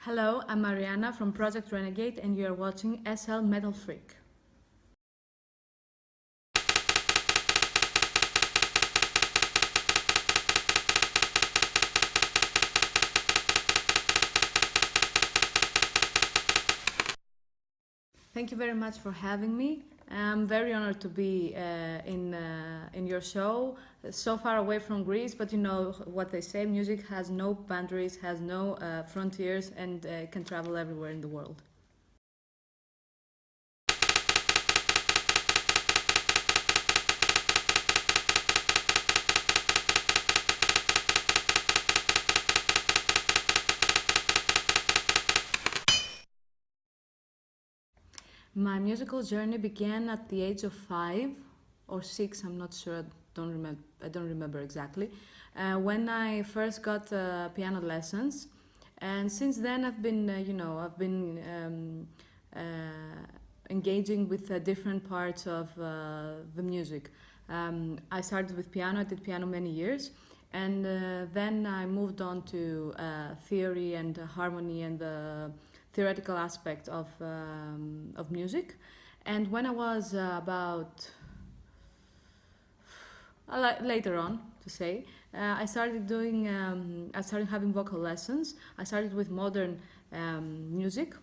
Hello, I'm Marianna from Project Renegade and you are watching SL Metal Freak. Thank you very much for having me. I'm very honored to be in your show. So far away from Greece, but you know what they say: music has no boundaries, has no frontiers, and can travel everywhere in the world. My musical journey began at the age of 5 or 6. I'm not sure. I don't remember exactly. When I first got piano lessons, and since then I've been, engaging with different parts of the music. I started with piano. I did piano many years, and then I moved on to theory and harmony and the theoretical aspect of music. And when I was later on to say, I started having vocal lessons. I started with modern music,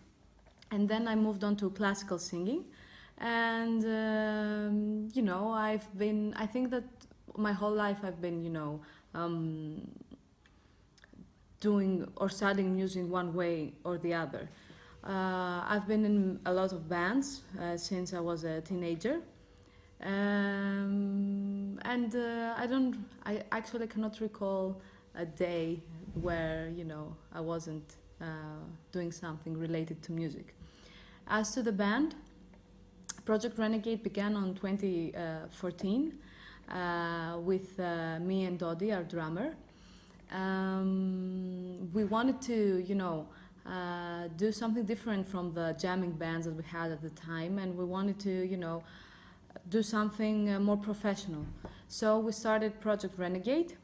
and then I moved on to classical singing. And I think that my whole life I've been, doing or studying music one way or the other. I've been in a lot of bands since I was a teenager, and I actually cannot recall a day where I wasn't doing something related to music. As to the band, Project Renegade began on 2014 with me and Dodi, our drummer. We wanted to, do something different from the jamming bands that we had at the time, and we wanted to, do something more professional. So we started Project Renegade.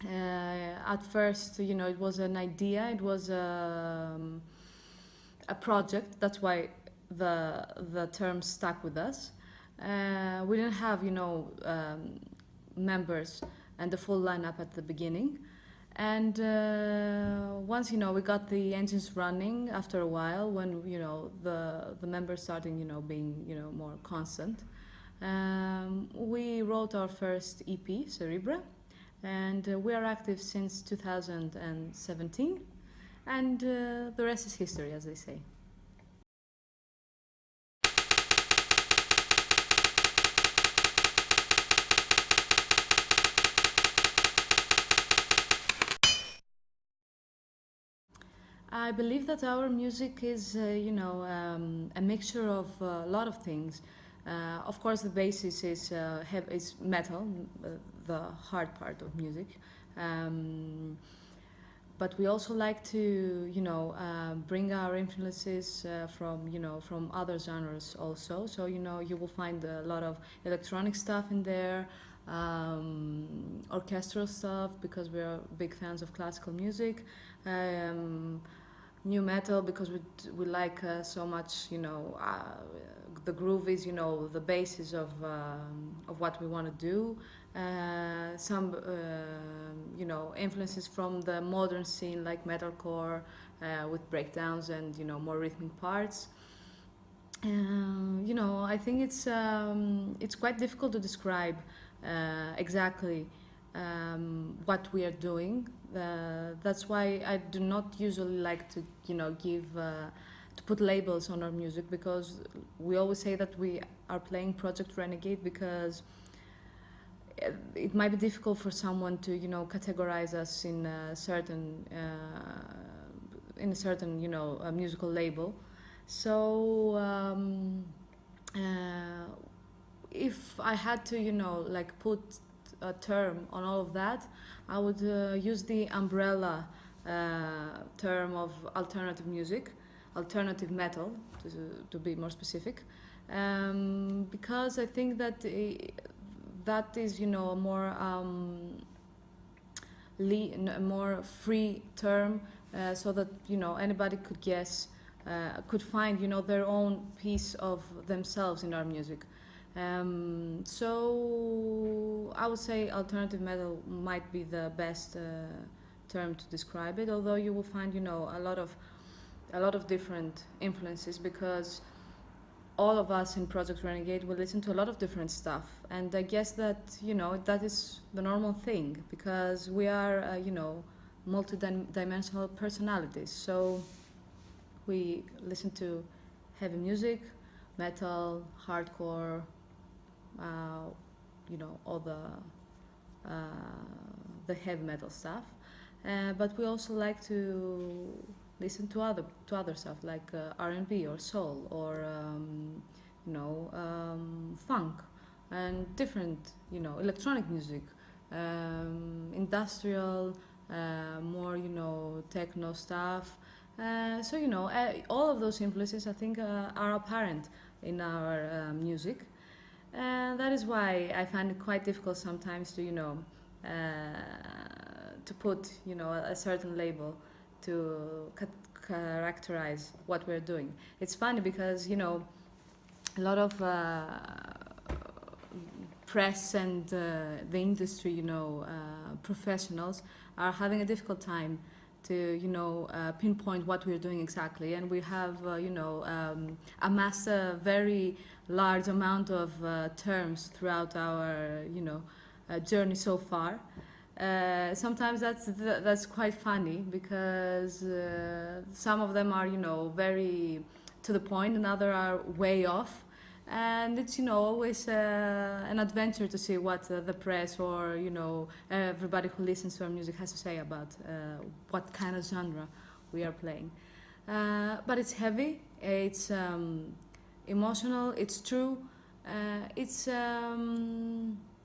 At first, it was an idea, it was a project. That's why the term stuck with us. We didn't have, members and the full lineup at the beginning. And once we got the engines running, after a while, when the members started being more constant, we wrote our first EP, Cerebra, and we are active since 2017, and the rest is history, as they say. I believe that our music is, a mixture of a lot of things. Of course, the basis is metal, the hard part of music. But we also like to, bring our influences from other genres also. So, you will find a lot of electronic stuff in there, orchestral stuff, because we are big fans of classical music. New metal, because we like so much, the groove is, the basis of what we want to do. Some influences from the modern scene, like metalcore, with breakdowns and more rhythmic parts. I think it's quite difficult to describe exactly what we are doing. That's why I do not usually like to to put labels on our music, because we always say that we are playing Project Renegade, because it might be difficult for someone to categorize us in a certain musical label. So if I had to put a term on all of that, I would use the umbrella term of alternative music, alternative metal, to be more specific, because I think that that is, you know, a more a more free term, so that, you know, anybody could guess, could find, you know, their own piece of themselves in our music. So I would say alternative metal might be the best term to describe it, although you will find, you know, a lot of different influences, because all of us in Project Renegade will listen to a lot of different stuff, and I guess that, you know, that is the normal thing, because we are, you know, multi-dimensional personalities. So we listen to heavy music, metal, hardcore, uh, you know, all the heavy metal stuff. But we also like to listen to other stuff like R&B or soul or you know, funk and different, you know, electronic music, industrial, more, you know, techno stuff. So, you know, all of those influences, I think, are apparent in our music, and that is why I find it quite difficult sometimes to, you know, to put, you know, a certain label to characterize what we're doing. It's funny because, you know, a lot of press and the industry, you know, professionals are having a difficult time to, you know, pinpoint what we're doing exactly, and we have, you know, amassed a very large amount of terms throughout our, you know, journey so far. Sometimes that's quite funny, because some of them are, you know, very to the point, and others are way off. And it's, you know, always an adventure to see what the press or, you know, everybody who listens to our music has to say about what kind of genre we are playing. But it's heavy, it's emotional, it's true,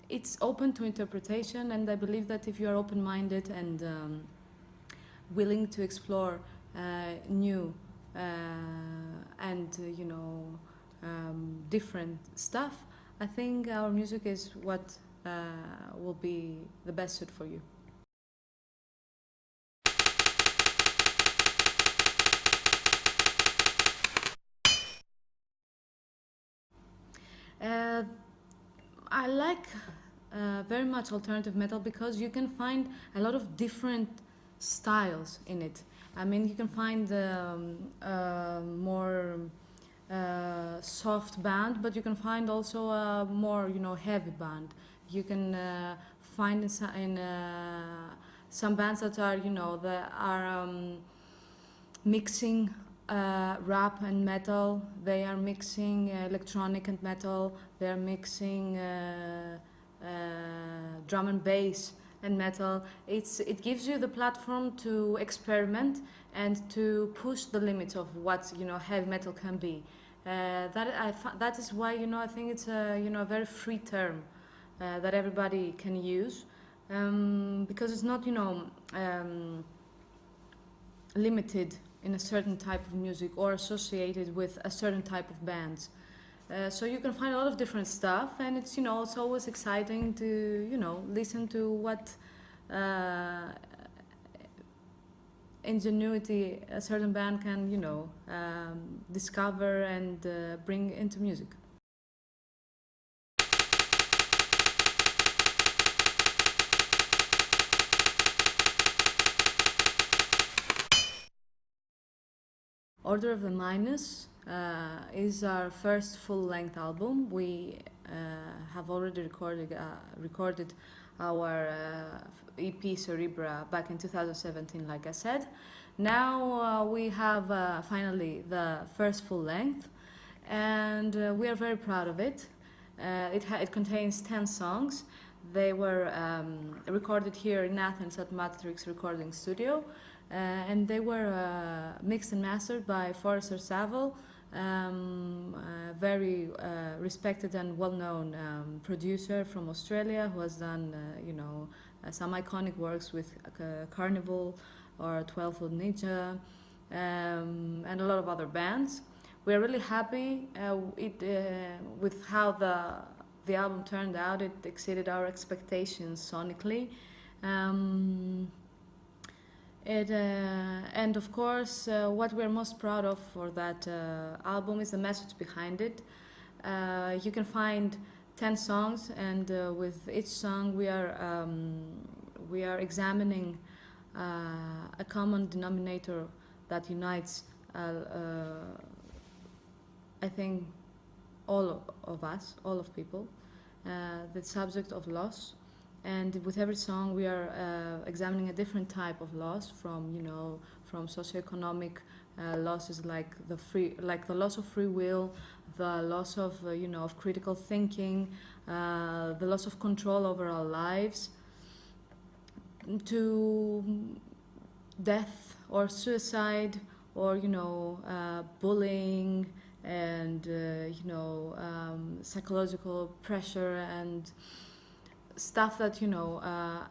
it's open to interpretation, and I believe that if you are open-minded and willing to explore new and you know, different stuff, I think our music is what will be the best suit for you. Uh, I like very much alternative metal because you can find a lot of different styles in it. I mean, you can find more soft band, but you can find also a more, you know, heavy band. You can find in some bands that are, you know, that are mixing rap and metal. They are mixing electronic and metal. They are mixing drum and bass and metal. It gives you the platform to experiment and to push the limits of what, you know, heavy metal can be. That is why, you know, I think it's a, you know, a very free term that everybody can use, because it's not, you know, limited in a certain type of music or associated with a certain type of bands. So you can find a lot of different stuff, and it's, you know, it's always exciting to, you know, listen to what ingenuity a certain band can, you know, discover and bring into music. Order of the Minus is our first full-length album. We have already recorded our EP Cerebra back in 2017, like I said. Now we have finally the first full-length, and we are very proud of it. It contains 10 songs. They were recorded here in Athens at Matrix Recording Studio, and they were mixed and mastered by Forrester Saville, a very respected and well-known producer from Australia, who has done, you know, some iconic works with Carnival or 12-Foot Ninja, and a lot of other bands. We're really happy with how the album turned out. It exceeded our expectations sonically. And of course, what we're most proud of for that album is the message behind it. You can find 10 songs, and with each song we are examining a common denominator that unites, I think, all of us, all of people, the subject of loss. And with every song we are examining a different type of loss, from socioeconomic losses like the loss of free will, the loss of of critical thinking, the loss of control over our lives, to death or suicide, or bullying, and psychological pressure, and stuff that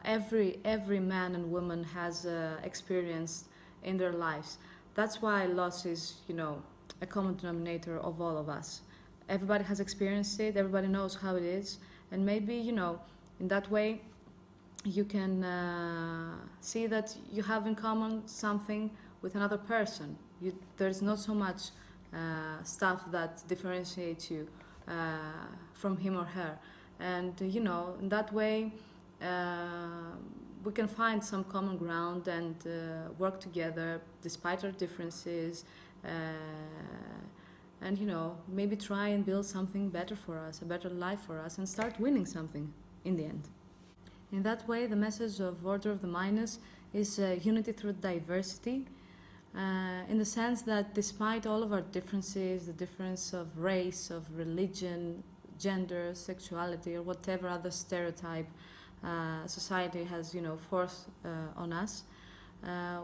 every man and woman has experienced in their lives. That's why loss is a common denominator of all of us. Everybody has experienced it, everybody knows how it is, and maybe in that way you can see that you have in common something with another person. There's not so much stuff that differentiates you from him or her. And in that way we can find some common ground and work together despite our differences, and maybe try and build something better for us, a better life for us, and start winning something in the end. In that way, the message of Order of the Minus is unity through diversity, in the sense that despite all of our differences, the difference of race, of religion, gender, sexuality, or whatever other stereotype society has forced on us,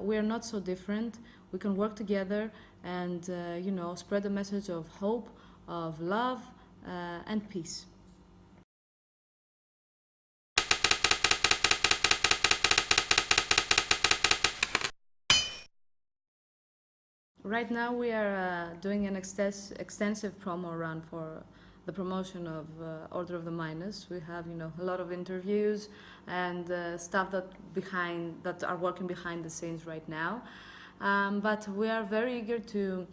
we are not so different. We can work together and spread the message of hope, of love, and peace. Right now we are doing an extensive promo run for the promotion of Order of the Minus. We have a lot of interviews and stuff that are working behind the scenes right now. But we are very eager to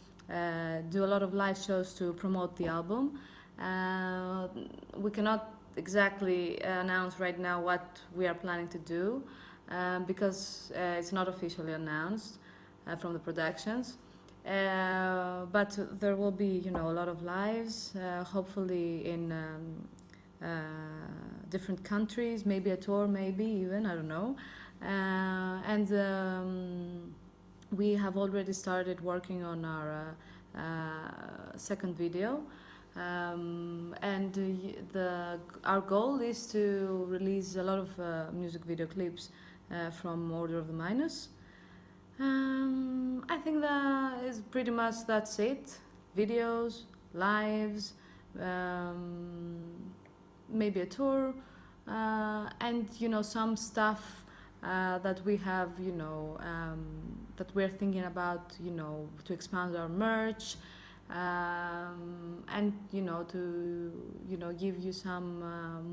do a lot of live shows to promote the album. We cannot exactly announce right now what we are planning to do, because it's not officially announced from the productions. But there will be a lot of lives, hopefully in different countries, maybe a tour, maybe even, I don't know. And we have already started working on our second video, and our goal is to release a lot of music video clips from Order of the Minus. I think that is pretty much that's it. Videos, lives, maybe a tour, and some stuff that we have, that we're thinking about, to expand our merch, and to give you some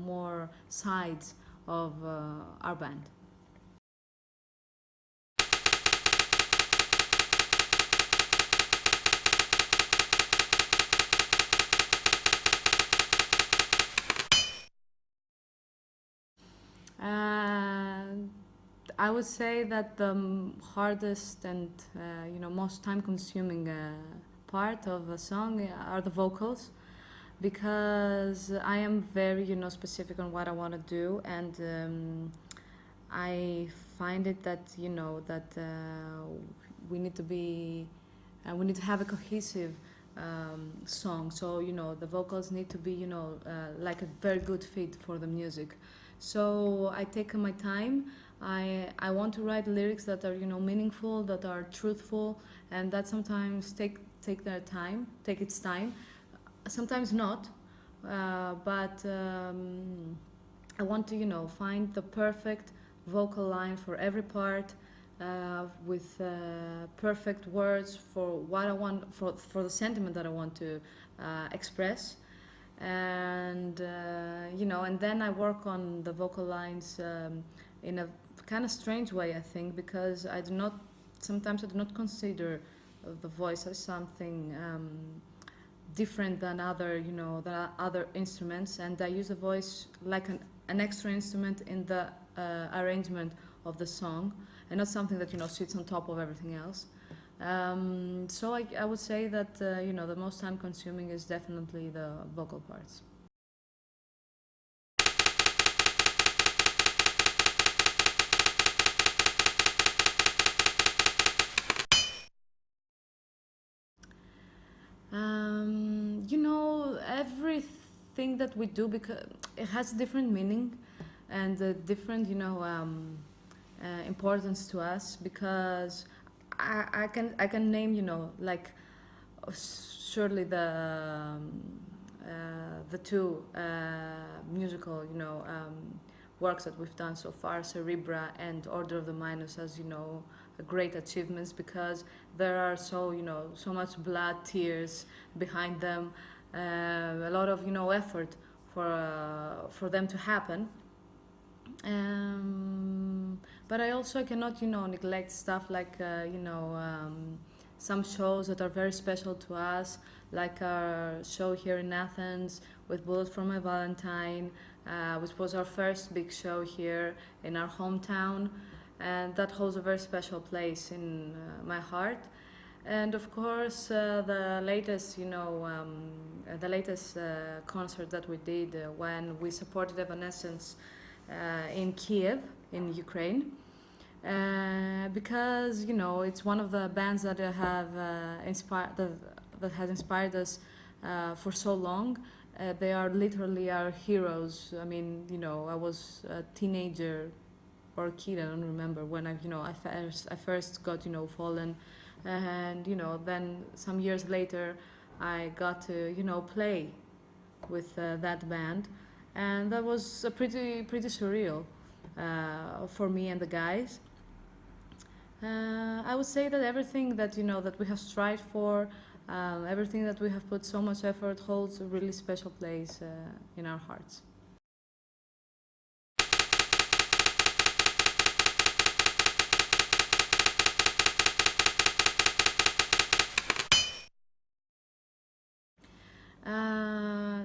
more sides of our band. I would say that the hardest and most time-consuming part of a song are the vocals, because I am very specific on what I want to do, and I find it that we need to have a cohesive song. So the vocals need to be like a very good fit for the music. So I take my time. I want to write lyrics that are meaningful, that are truthful, and that sometimes take its time. Sometimes not, but I want to find the perfect vocal line for every part, with perfect words for what I want, for the sentiment that I want to express. And and then I work on the vocal lines in a kind of strange way, I think, because sometimes I do not consider the voice as something different than other instruments, and I use the voice like an extra instrument in the arrangement of the song, and not something that sits on top of everything else. So I would say that the most time consuming is definitely the vocal parts. Everything that we do, because it has different meaning and different importance to us, because I can name like surely the two musical works that we've done so far, Cerebra and Order of the Minus, as great achievements, because there are so much blood, tears behind them, a lot of effort for them to happen. But I also cannot neglect stuff like some shows that are very special to us, like our show here in Athens with Bullet for My Valentine, which was our first big show here in our hometown, and that holds a very special place in my heart. And of course, the latest concert that we did when we supported Evanescence in Kiev, in Ukraine, because it's one of the bands that have that has inspired us for so long. They are literally our heroes. I mean, I was a teenager or a kid, I don't remember, when I first got Fallen, and then some years later I got to play with that band, and that was pretty surreal for me and the guys. I would say that everything that that we have strived for, everything that we have put so much effort, holds a really special place in our hearts.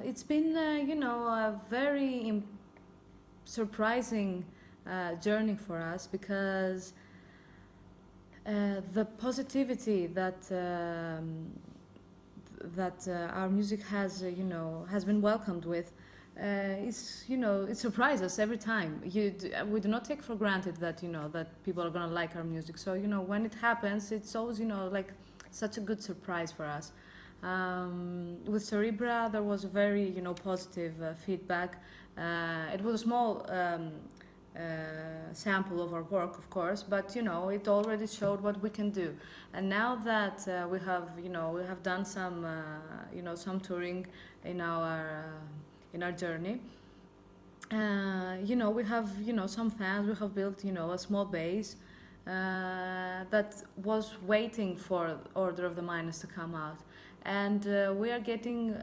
It's been, a very surprising journey for us, because the positivity that our music has been welcomed with, it surprises us every time. We do not take for granted that that people are gonna like our music. So when it happens, it's always like such a good surprise for us. With Cerebra, there was a very positive feedback. It was a small sample of our work, of course, but it already showed what we can do. And now that we have done some touring in our journey, we have some fans. We have built a small base that was waiting for Order of the Minus to come out, and we are getting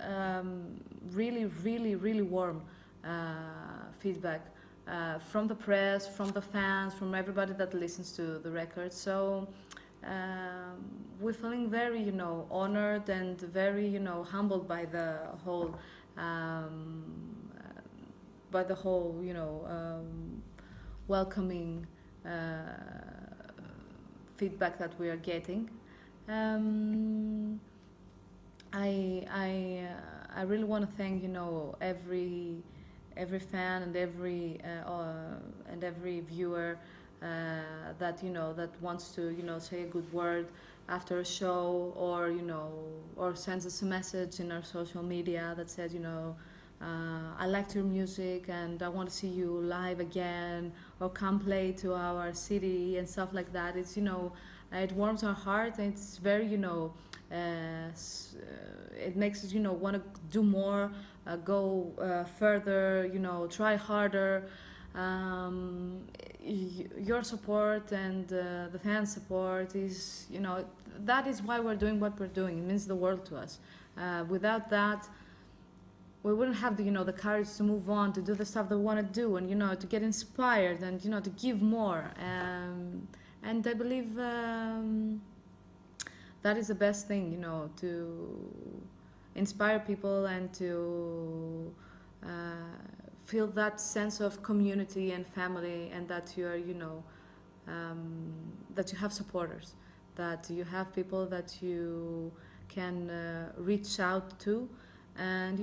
really, really, really warm feedback from the press, from the fans, from everybody that listens to the record. So we're feeling very, honored and very, humbled um, by the whole, welcoming feedback that we are getting. Um, I really want to thank every fan and every viewer that wants to say a good word after a show, or sends us a message in our social media that says I liked your music and I want to see you live again, or come play to our city and stuff like that. It's it warms our heart, and it's very it makes us want to do more, go further, try harder. your support and the fans' support is, that is why we're doing what we're doing. It means the world to us. Without that, we wouldn't have the courage to move on, to do the stuff that we want to do, and to get inspired, and to give more. And I believe that is the best thing, to inspire people and to feel that sense of community and family, and that you're, that you have supporters, that you have people that you can reach out to, and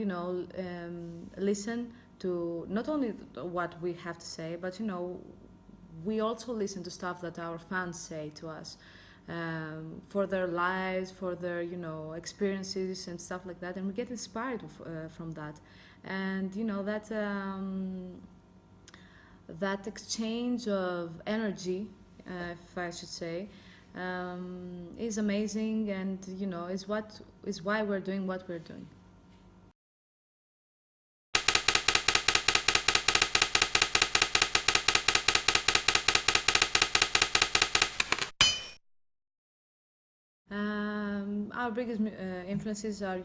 listen to not only what we have to say, but we also listen to stuff that our fans say to us, for their lives, for their experiences and stuff like that, and we get inspired from that. And that exchange of energy, if I should say, is amazing, and is why we're doing what we're doing. Our biggest influences are,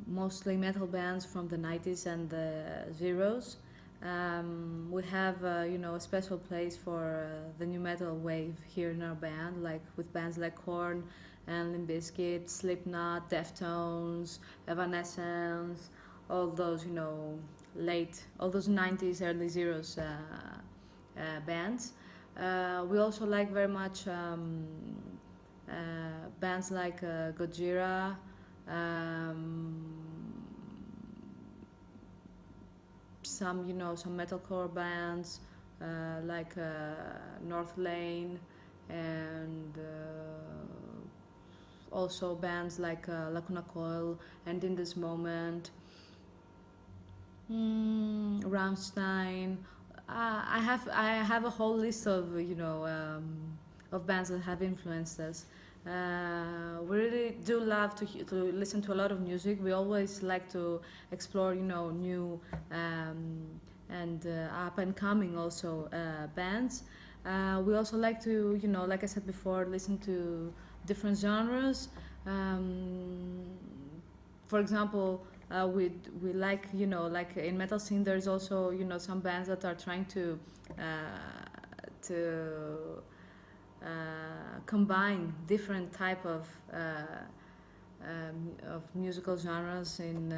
mostly metal bands from the 90s and the zeros. We have, a special place for the new metal wave here in our band, like with bands like Korn and Limp Bizkit, Slipknot, Deftones, Evanescence, all those, all those 90s, early zeros bands. We also like very much bands like Gojira, some metalcore bands like North Lane, and also bands like Lacuna Coil and In This Moment, Rammstein. I have a whole list of bands that have influenced us. We really do love to listen to a lot of music. We always like to explore, new and up and coming also bands. We also like to, like I said before, listen to different genres. For example, we like, like in metal scene, there's also some bands that are trying to combine different type of musical genres in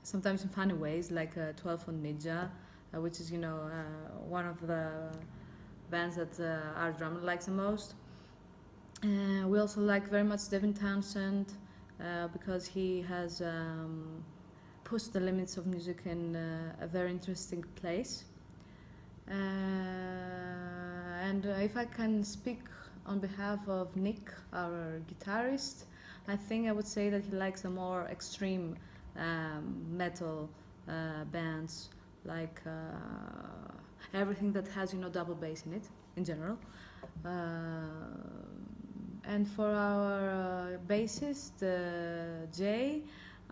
sometimes in funny ways, like 12 on Ninja, which is one of the bands that our drummer likes the most. We also like very much Devin Townsend, because he has pushed the limits of music in a very interesting place. And if I can speak on behalf of Nick, our guitarist, I think I would say that he likes the more extreme metal bands, like everything that has double bass in it in general. And for our bassist Jay,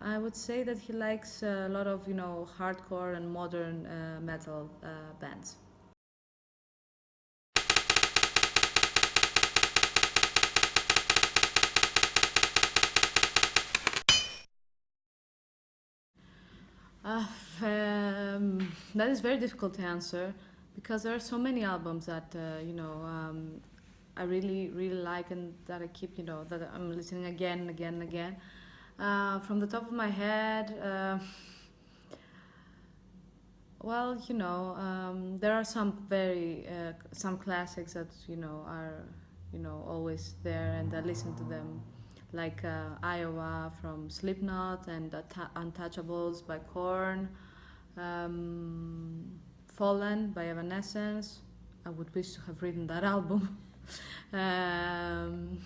I would say that he likes a lot of hardcore and modern metal bands. That is very difficult to answer, because there are so many albums that I really really like, and that I keep that I'm listening again and again and again. From the top of my head, well, there are some classics that are always there, and I listen to them, like Iowa from Slipknot, and Untouchables by Korn, Fallen by Evanescence. I would wish to have written that album. um,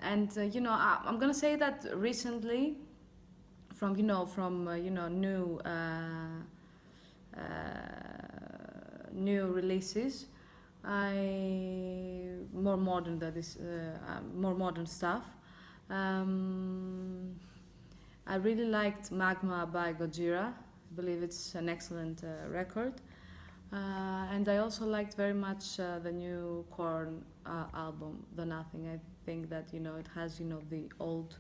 and I'm gonna say that recently, from new releases, more modern, that is more modern stuff. I really liked Magma by Gojira. I believe it's an excellent record. And I also liked very much the new Korn album, The Nothing. I think that it has the old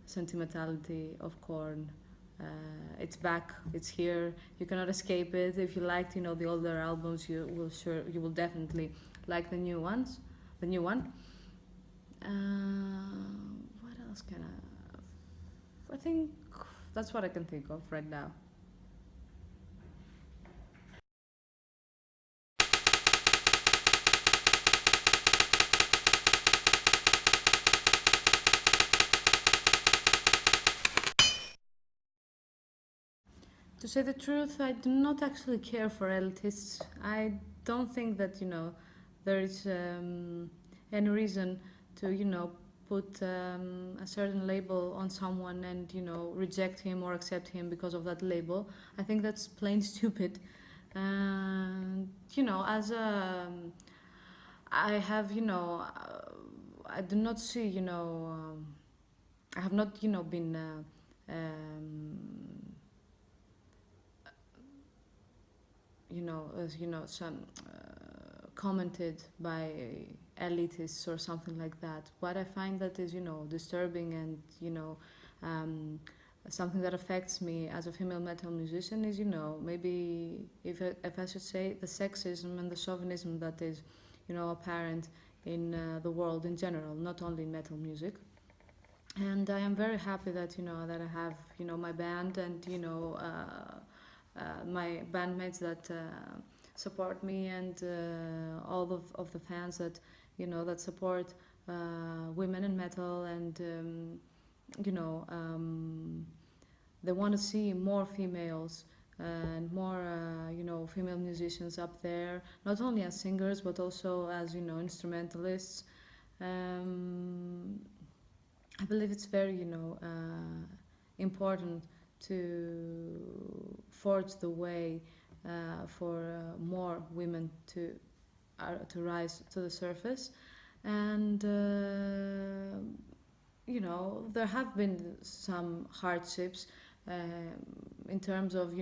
sentimentality of Korn. It's back, it's here. You cannot escape it. If you liked the older albums, you will definitely like the new ones, the new one. What else can I think that's what I can think of right now. To say the truth, I do not actually care for elitists. I don't think that there is any reason to put a certain label on someone and reject him or accept him because of that label. I think that's plain stupid. And as a I have I do not see I have not been as some commented by elitists or something like that. What I find that is disturbing and um, something that affects me as a female metal musician is maybe if I should say the sexism and the chauvinism that is apparent in the world in general, not only in metal music. And I am very happy that that I have my band and my bandmates that support me and all of the fans that that support women in metal and you know um, they want to see more females and more female musicians up there, not only as singers but also as instrumentalists. um, I believe it's very important to forge the way for more women to rise to the surface. And there have been some hardships in terms of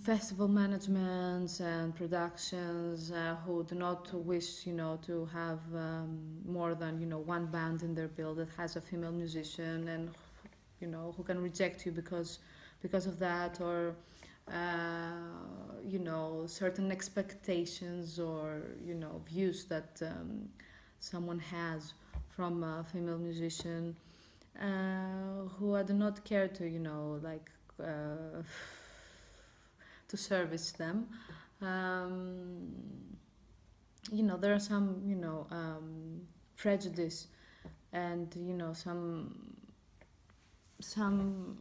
festival managements and productions who do not wish to have more than one band in their bill that has a female musician, and who can reject you because of that, or certain expectations or views that someone has from a female musician who I do not care to to service them. um, there are some prejudice and some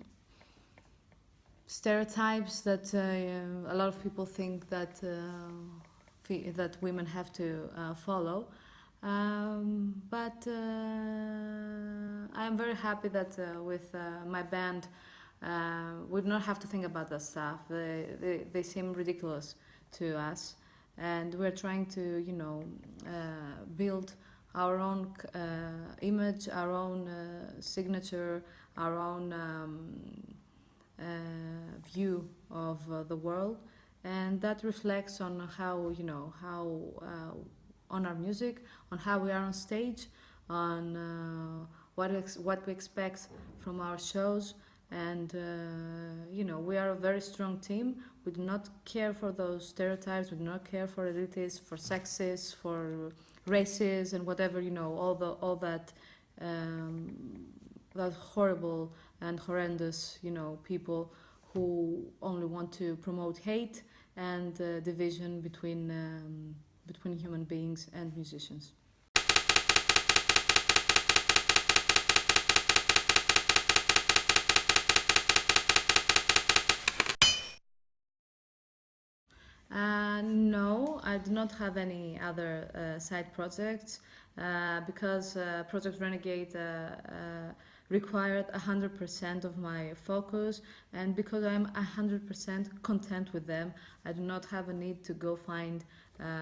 stereotypes that a lot of people think that that women have to follow. But I am very happy that with my band we do not have to think about that stuff. They seem ridiculous to us, and we're trying to build our own image, our own signature, our own view of the world, and that reflects on how on our music, on how we are on stage, on what we expect from our shows. And we are a very strong team. We do not care for those stereotypes. We do not care for elitists, for sexists, for races, and whatever all that that horrible and horrendous people who only want to promote hate and division between human beings and musicians. No, I do not have any other side projects because Project Renegade required 100% of my focus, and because I'm 100% content with them, I do not have a need to go find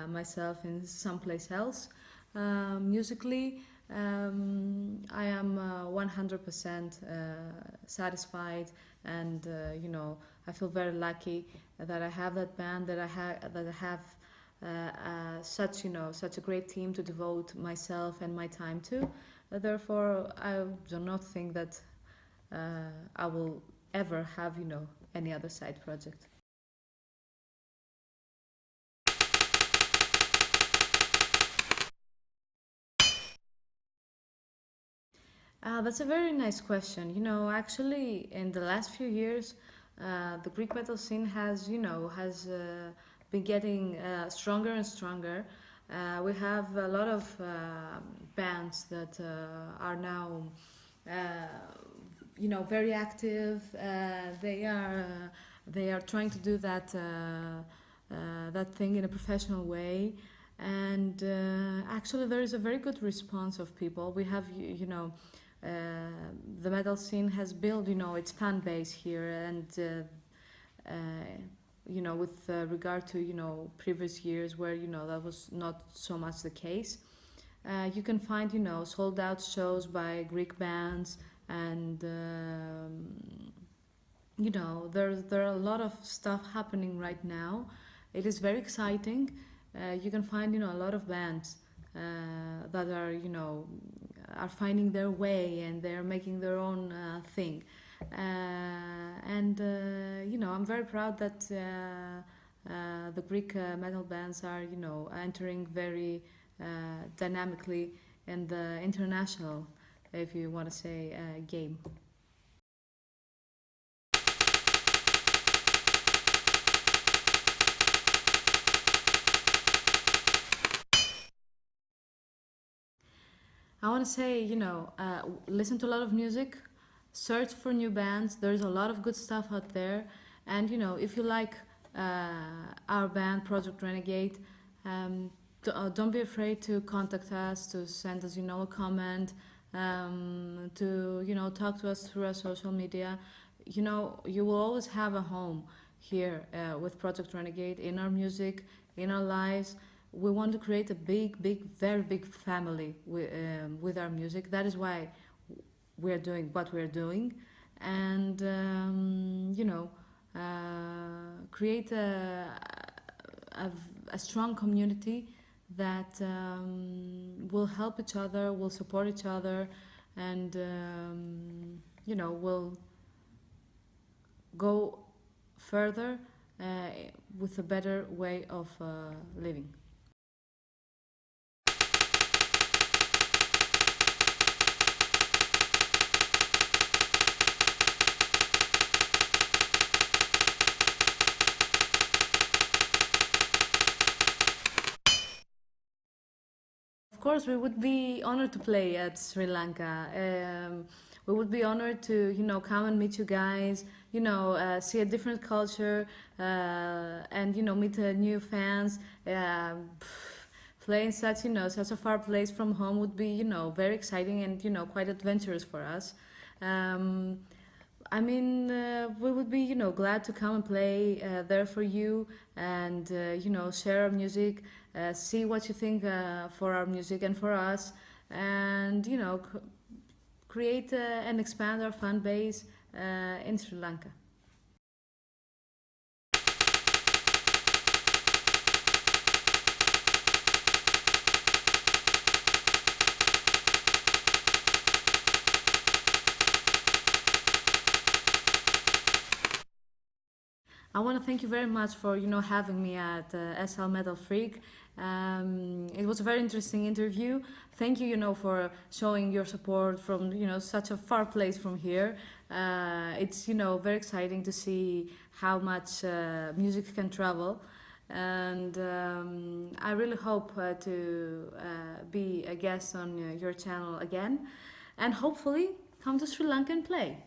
myself in someplace else. Musically, I am 100% satisfied, and I feel very lucky that I have that band, that I have such a great team to devote myself and my time to. Therefore, I do not think that I will ever have any other side project. That's a very nice question. Actually, in the last few years, the Greek metal scene has been getting stronger and stronger. We have a lot of bands that are now, very active. They are trying to do that thing in a professional way, and actually, there is a very good response of people. We have, uh, the metal scene has built, its fan base here, and with regard to previous years where that was not so much the case. You can find sold out shows by Greek bands, and there are a lot of stuff happening right now. It is very exciting. You can find a lot of bands that are finding their way, and they're making their own thing. And I'm very proud that the Greek metal bands are entering very dynamically in the international, if you want to say, game. I want to say, listen to a lot of music, search for new bands. There's a lot of good stuff out there. And, if you like our band, Project Renegade, don't be afraid to contact us, to send us, a comment, to, talk to us through our social media. You will always have a home here with Project Renegade, in our music, in our lives. We want to create a big, big, very big family with our music. That is why we're doing what we're doing, and create a, a strong community that will help each other, will support each other, and will go further with a better way of living. Of course, we would be honored to play at Sri Lanka. We would be honored to, come and meet you guys, see a different culture, and, meet new fans. Playing such a far place from home would be, very exciting and, quite adventurous for us. Um, I mean, we would be, glad to come and play there for you, and, share our music, see what you think for our music and for us, and, create and expand our fan base in Sri Lanka. I want to thank you very much for having me at SL Metal Freak. It was a very interesting interview. Thank you, for showing your support from such a far place from here. It's very exciting to see how much music can travel, and I really hope to be a guest on your channel again, and hopefully come to Sri Lanka and play.